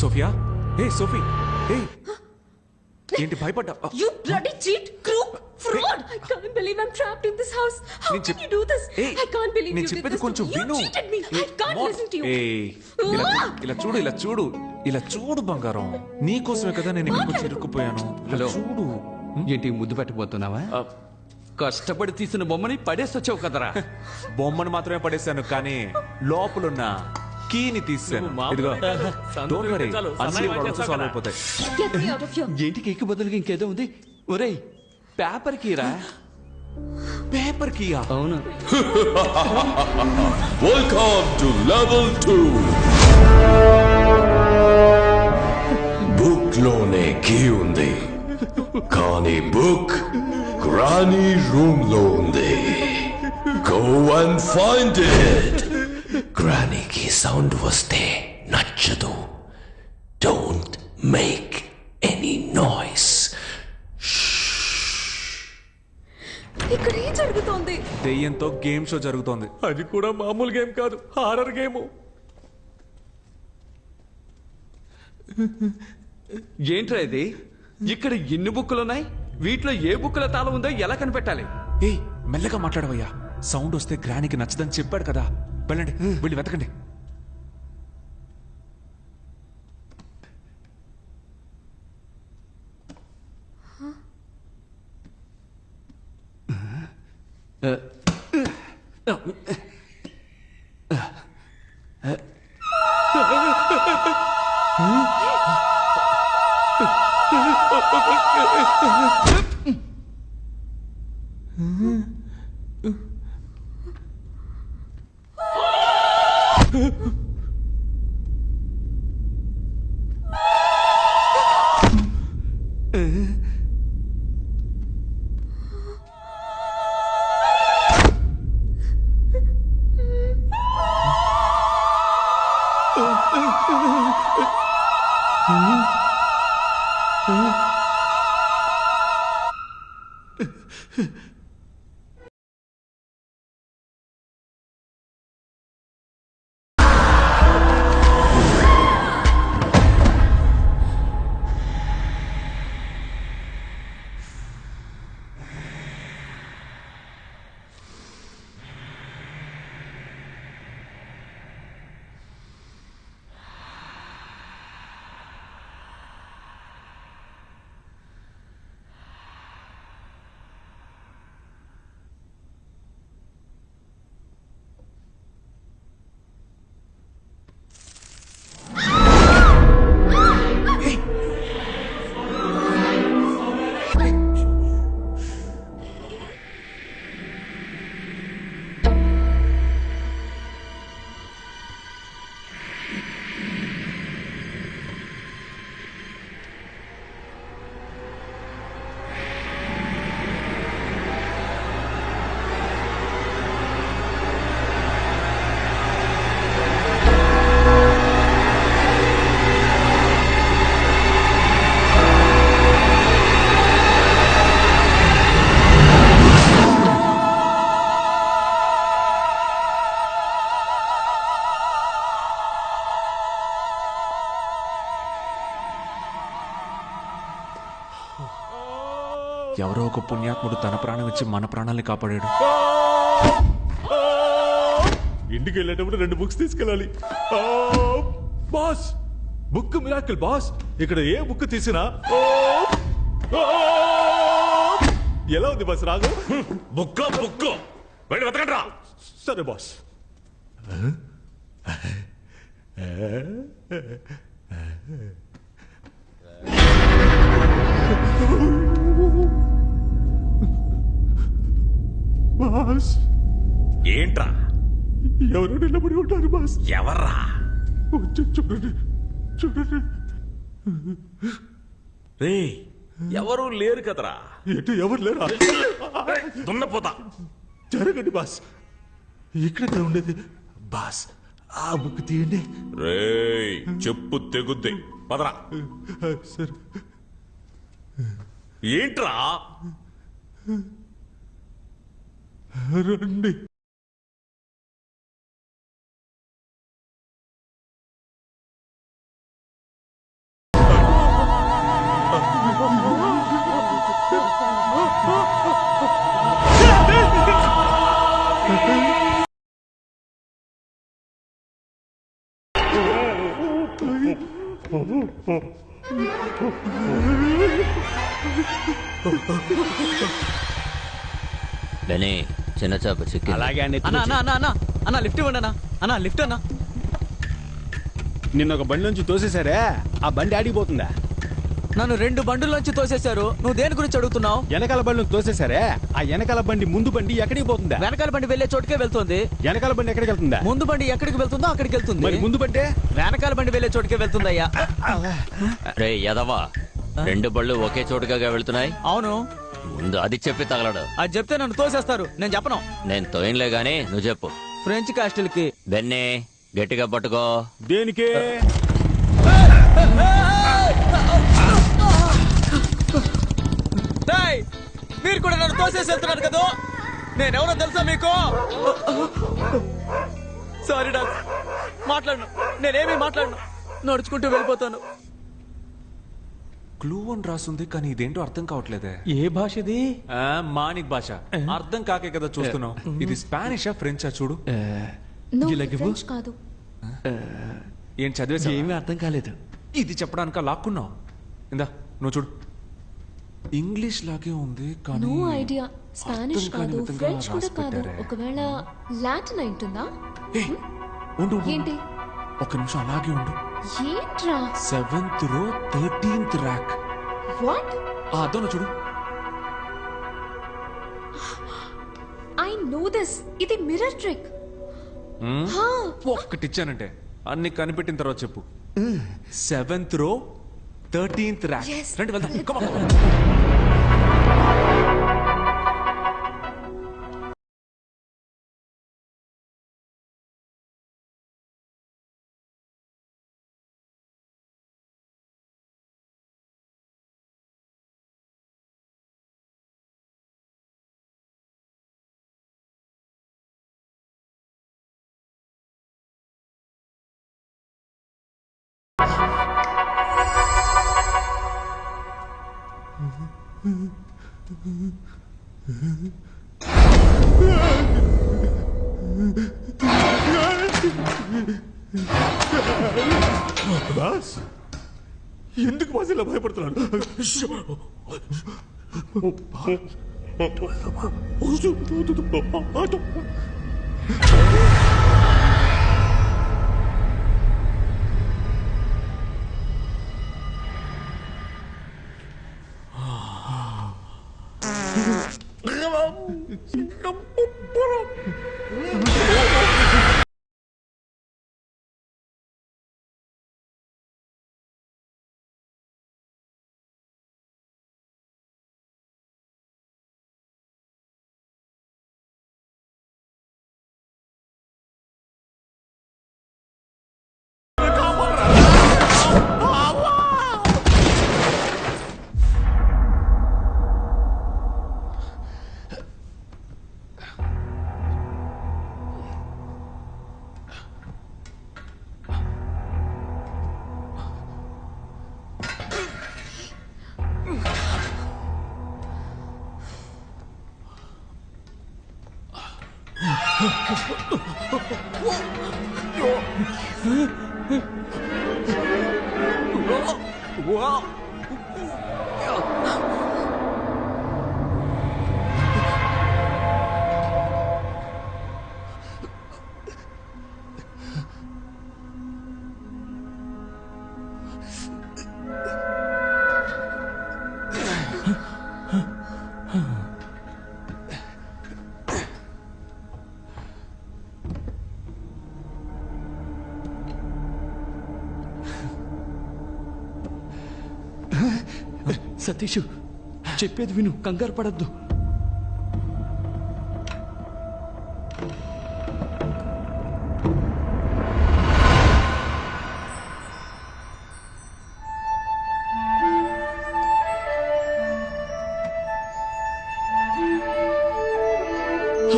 Sophia, హే Sophie, హే ఏంటి భయపడ్డా? You bloody cheat, crook, fraud! I can't believe I'm trapped in this house. How can you do this? I can't believe you did this to me. You cheated me. I can't listen to you. ఇలా చూడు బంగారం, నీకోసమే కదా నేను ఇక్కడికి వచ్చి ఇరుక్కుపోయాను. Hello చూడు. ఏంటి ముద్దు పెట్టబోతున్నావా? కష్టపడి తీసిన బొమ్మని పడేసి వచ్చావు కదరా. బొమ్మను మాత్రమే పడేశాను, కానీ లోపలున్న కీని తీసాను. ఇదిగో, don't worry, అన్ని problems solve అయిపోతాయి. Get me out of here. ఏంటి కేక్ బదులుగా ఇంకేదో ఉంది? ఒరేయ్, పేపర్ కీరా? Paper Kia? అవును. Welcome to level 2. బుక్ లోనే కీ ఉంది, కానీ బుక్ గ్రానీ రూమ్ లో ఉంది. Go and find it. గ్రానీకి సౌండ్ వస్తే నచ్చదు. Don't make any noise. ఇక్కడ ఏం జరుగుతోంది? దెయ్యంతో గేమ్ షో జరుగుతోంది. అది కూడా మామూలు గేమ్ కాదు, హారర్ గేమ్. ఏంట్రా ఇది? ఇక్కడ ఎన్ని బుక్కులు ఉన్నాయి? వీటిలో ఏ బుక్కుల తాళం ఉందో ఎలా కనిపెట్టాలి? ఏయ్, మెల్లగా మాట్లాడవయ్యా. సౌండ్ వస్తే గ్రానీకి నచ్చదని చెప్పాడు కదా. వెళ్ళండి, వెళ్ళి వెతకండి. ఎవరో ఒక పుణ్యాత్ముడు తన ప్రాణం ఇచ్చి మన ప్రాణాల్ని కాపాడాడు. ఇంటికి వెళ్ళేటప్పుడు 2 బుక్స్ తీసుకెళ్ళాలి. Boss, book miracle boss. ఇక్కడ ఏ బుక్ తీసినా ఎలా ఉంది బాస్? రాగు బుక్ వెళ్ళి వెతకండి రా. సరే బాస్. బాస్, ఏంట్రా? ఎవరు నిలబడి ఉంటారు బాస్? ఎవర్రా? చూడండి చూడండి. రే, ఎవరు లేరు కదరా. ఎటు ఎవరు లేరా? దున్నపోతా. జరగండి బాస్, ఇక్కడే ఉండేది బాస్. ఆ బుక్ తీయండి. రే, చెప్పు తెగుద్ది. పదరా. సరే. ఏంట్రా? రండి. బెనీ చిన్న చేప చిక్కి అలాగే అండి అన్నా అన్నా అన్నా అన్నా అన్నా లిఫ్ట్ ఇవ్వండి అన్నా అన్నా లిఫ్ట్ అన్నా. నిన్న ఒక బండి నుంచి తోసేశారే, ఆ బండి ఆడిపోతుందా? నన్ను 2 బండుల్లోంచి తోసేశారు. నువ్వు దేని గురించి అడుగుతున్నావు? వెనకాల బండి తోసేశారే, ఆ వెనకాల బండి ముందు బండి ఎక్కడికి పోతుందా? వెనకాల బండి వెళ్లే చోటుకే వెళ్తుంది. వెనకాల బండి ఎక్కడికి వెళ్తుందా? ముందు బండి ఎక్కడికి వెళ్తుందో అక్కడికి వెళ్తుంది. మరి ముందు బండి వెనకాల బండి వెళ్లే చోటుకే వెళ్తుందయ్యా. రే యదవా 2 బళ్ళు ఒకే చోటుగా వెళ్తున్నాయి. అవును, ముందు అది చెప్పి తగలడు. అది చెప్తే నన్ను తోసేస్తారు. నేను చెప్పను. నేను తోయంలే గానీ నువ్వు చెప్పు. ఫ్రెంచ్ కాస్టిల్ కి. బెన్నీ గట్టిగా పట్టుకో. దేనికి? డేయ్, మీరు కూడా నన్ను తోసేసి వెళ్తున్నారు కదా. నేనెవరో తెలుసా మీకు? సారీ డాక్, మాట్లాడను. నేనేమీ మాట్లాడను. నడుచుకుంటూ వెళ్ళిపోతాను. క్లూ అని రాసుంది కానీ ఇదేంటో అర్థం కావట్లేదే. ఏ భాష ఇది? మానిక్ భాష. అర్థం కాకే కదా చూస్తున్నావు. ఇది స్పానిషా ఫ్రెంచా చూడు. No, ఇలాగివ్వు. French కాదు. ఏం చదివేసా? ఏమీ అర్థం కాలేదు. ఇది చెప్పడానిక లాక్కున్నావు. ఇందా నువ్వు చూడు. ఇంగ్లీష్ లాగే ఉంది కానీ నో ఐడియా. స్పానిష్ అర్థం కాని కాదు, విధంగా ఫ్రెంచ్ కూడా రాసి కాదు. పెట్టారే. ఒకవేళ లాటిన్ అయింటుందా? ఉండు, ఉండు, ఉండు. ఏంటి? ఒక నిమిషం అలాగే ఉండు. ఏంట్రా? 7th row 13th rack. What? అదోన చూడు. I know this. ఇది మిర్రర్ ట్రిక్. ఒక్కటి ఇచ్చానంటే అన్ని కనిపెట్టిన తర్వాత చెప్పు. 7th row 13th rack. Yes. రండి వెళ్దాం. Come on. బాస్, ఎందుకు బాస్ ఇలా భయపడుతున్నాడు? సతీష్, చెప్పేది విను, కంగారు పడద్దు.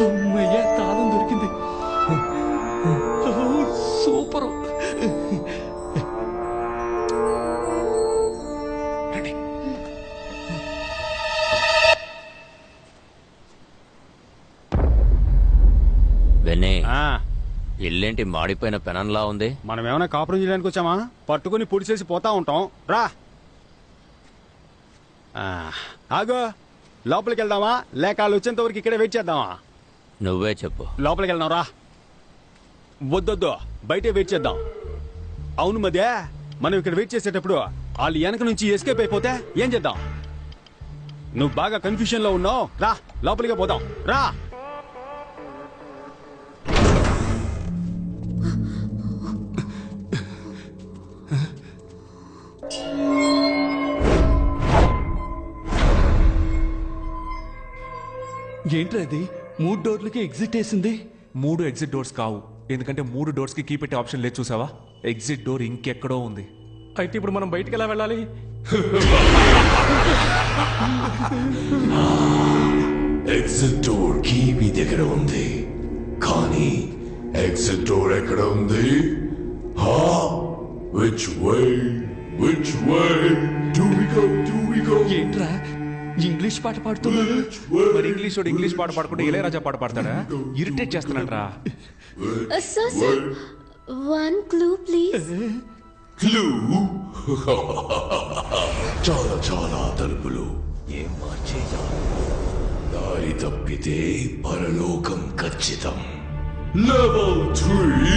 అమ్మయ్య, తాళం దొరికింది. సూపరు. బెన్నీ ఇల్లేంటి మాడిపోయిన పెనంలా ఉంది? మనం ఏమైనా కాపురం చేయడానికి వచ్చామా? పట్టుకుని పొడిచేసి పోతా ఉంటాం. రా ఆగో, లోపలికి వెళ్దామా లేక వాళ్ళు వచ్చేంత వరకు ఇక్కడే వెయిట్ చేద్దామా? నువ్వే చెప్పు. లోపలికి వెళ్దాం రా. వద్దొద్దు, బయటే వెయిట్ చేద్దాం. అవును మధ్య మనం ఇక్కడ వెయిట్ చేసేటప్పుడు వాళ్ళు వెనక నుంచి ఎస్కేప్ అయిపోతే ఏం చేద్దాం? నువ్వు బాగా కన్ఫ్యూషన్ లో ఉన్నావు. రా లోపలికి పోదాం. రా. ఏంట్రా ఇది? 3 డోర్లకి ఎగ్జిట్ వేసింది. 3 ఎగ్జిట్ డోర్స్ కావు, ఎందుకంటే 3 డోర్స్ కి కీ పెట్టే ఆప్షన్ లేదు. చూసావా, ఎగ్జిట్ డోర్ ఇంకెక్కడో ఉంది. అయితే ఇప్పుడు మనం బయటికి ఎలా వెళ్ళాలి? ఎగ్జిట్ డోర్ కీ మీ దగ్గర ఉంది, కానీ ఎగ్జిట్ డోర్ ఎక్కడ ఉంది? Which way do we go? ఏంట్రా ఇంగ్లీష్ పాట పాడుతున్నాడు? మరి ఇంగ్లీష్ వాడు ఇంగ్లీష్ పాట పాడుకుంటే ఇళయరాజా పాట పాడతాడా? ఇరిటేట్ చేస్తున్నాడ్రా. Sir, one clue, please. Clue? చాలా తలుపులు ఏం మార్చేయాలి? దారి తప్పితే పరలోకం ఖచ్చితం. లెవెల్ 3